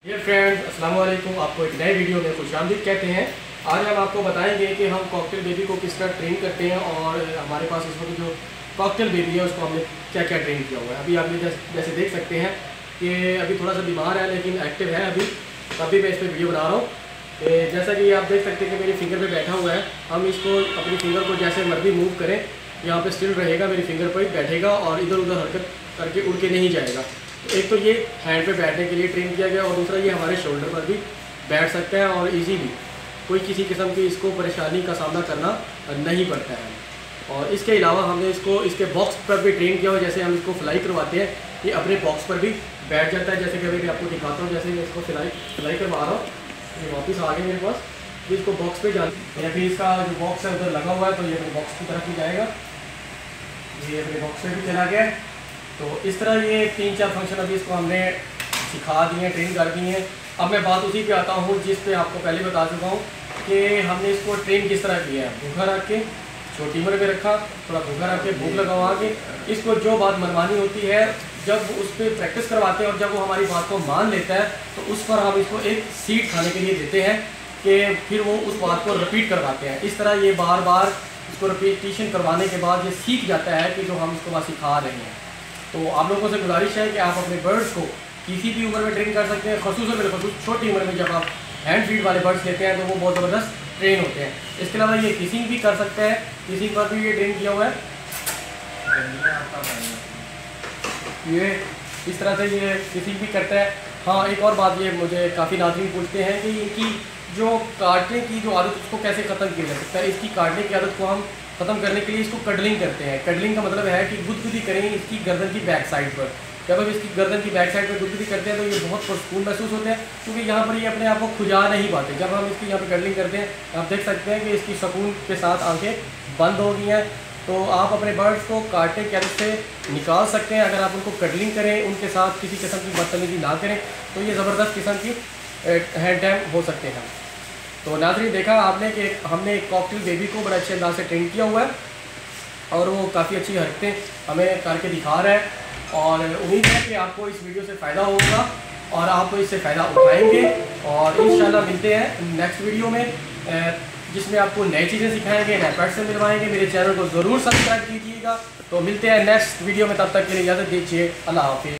Dear friends, अस्सलाम वालेकुम। आपको एक नए वीडियो में खुशामदीद कहते हैं। आज हम आपको बताएंगे कि हम कॉकटेल बेबी को किस तरह ट्रेन करते हैं और हमारे पास इस वक्त जो कॉकटेल बेबी है उसको हमने क्या क्या ट्रेन किया हुआ है। अभी आप जैसे देख सकते हैं कि अभी थोड़ा सा बीमार है लेकिन एक्टिव है अभी, तभी मैं इस पर वीडियो बना रहा हूँ। जैसा कि आप देख सकते हैं कि मेरी फिंगर पे बैठा हुआ है। हम इसको अपनी फिंगर को जैसे मर्जी मूव करें, यहाँ पे स्टिल रहेगा, मेरी फिंगर पर बैठेगा और इधर उधर हरकत करके उड़ के नहीं जाएगा। एक तो ये हैंड पे बैठने के लिए ट्रेन किया गया और दूसरा ये हमारे शोल्डर पर भी बैठ सकता है और इजीली कोई किसी किस्म की इसको परेशानी का सामना करना नहीं पड़ता है। और इसके अलावा हमने इसको इसके बॉक्स पर भी ट्रेन किया हुआ। जैसे हम इसको फ्लाई करवाते हैं, ये अपने बॉक्स पर भी बैठ जाता है। जैसे कि अभी मैं आपको दिखाता हूँ, जैसे मैं इसको फ्लाई करवा रहा हूँ, ये वापस आ गया मेरे पास। तो इसको बॉक्स पे जाना, अभी इसका जो बॉक्स है उधर लगा हुआ है तो ये अपने बॉक्स की तरफ ही जाएगा। ये अपने बॉक्स पे भी चला गया। तो इस तरह ये 3-4 फंक्शन अभी इसको हमने सिखा दिए, ट्रेन कर दिए हैं। अब मैं बात उसी पे आता हूँ जिस पे आपको पहले बता चुका हूँ कि हमने इसको ट्रेन किस तरह किया है। भूखा रख के छोटी उम्र में रखा, थोड़ा भूखा रख के भूख लगवा के इसको जो बात मनवानी होती है, जब उस पर प्रैक्टिस करवाते हैं और जब वो हमारी बात को मान लेता है तो उस पर हम इसको एक सीट खाने के लिए देते हैं कि फिर वो उस बात को रिपीट करवाते हैं। इस तरह ये बार बार इसको रिपीटिशन करवाने के बाद ये सीख जाता है कि जो हम इसको वहाँ सिखा रहे हैं। तो आप लोगों से गुजारिश है कि आप अपने बर्ड्स को किसी भी उम्र में ट्रेन कर सकते हैं। खसूसन बिलखसूस छोटी उम्र में जब आप हैंड फीड वाले बर्ड्स लेते हैं तो वो बहुत ज़बरदस्त ट्रेन होते हैं। इसके अलावा ये किसिंग भी कर सकते हैं, किसिंग पर भी ये ट्रेन किया हुआ है। ये इस तरह से ये किसिंग भी करता है। हाँ, एक और बात, ये मुझे काफ़ी नाज़रीन पूछते हैं कि इनकी जो काटने की जो आदत उसको कैसे ख़त्म किया जा सकता है। इसकी काटने की आदत को हम ख़त्म करने के लिए इसको कडलिंग करते हैं। कडलिंग का मतलब है कि गुदगुदी करें इसकी गर्दन की बैक साइड पर। जब हम इसकी गर्दन की बैक साइड पर गुदगुदी करते हैं तो ये बहुत सुकून महसूस होते हैं, क्योंकि यहाँ पर ये अपने आप को खुजा नहीं पाते। जब हम इसकी यहाँ पर कडलिंग करते हैं आप देख सकते हैं कि इसकी सुकून के साथ आंखें बंद हो गई हैं। तो आप अपने बर्ड्स को काटने के आदत से निकाल सकते हैं अगर आप उनको कडलिंग करें, उनके साथ किसी किस्म की बदतमीजी ना करें तो ये ज़बरदस्त किस्म की हैंड टैम हो सकते हैं। तो नाज़रीन, देखा आपने कि हमने एक कॉकटेल बेबी को बड़े अच्छे अंदाज से ट्रेन किया हुआ है और वो काफ़ी अच्छी हरकतें हमें करके दिखा रहा है। और उम्मीद है कि आपको इस वीडियो से फ़ायदा होगा और आप इससे फ़ायदा उठाएंगे। और इंशाल्लाह मिलते हैं नेक्स्ट वीडियो में, जिसमें आपको नई चीज़ें सिखाएंगे, नए पेट से मिलवाएंगे। मेरे चैनल को ज़रूर सब्सक्राइब कीजिएगा। तो मिलते हैं नेक्स्ट वीडियो में, तब तक के लिए इजाज़त दीजिए। अल्लाह हाफ़िज़।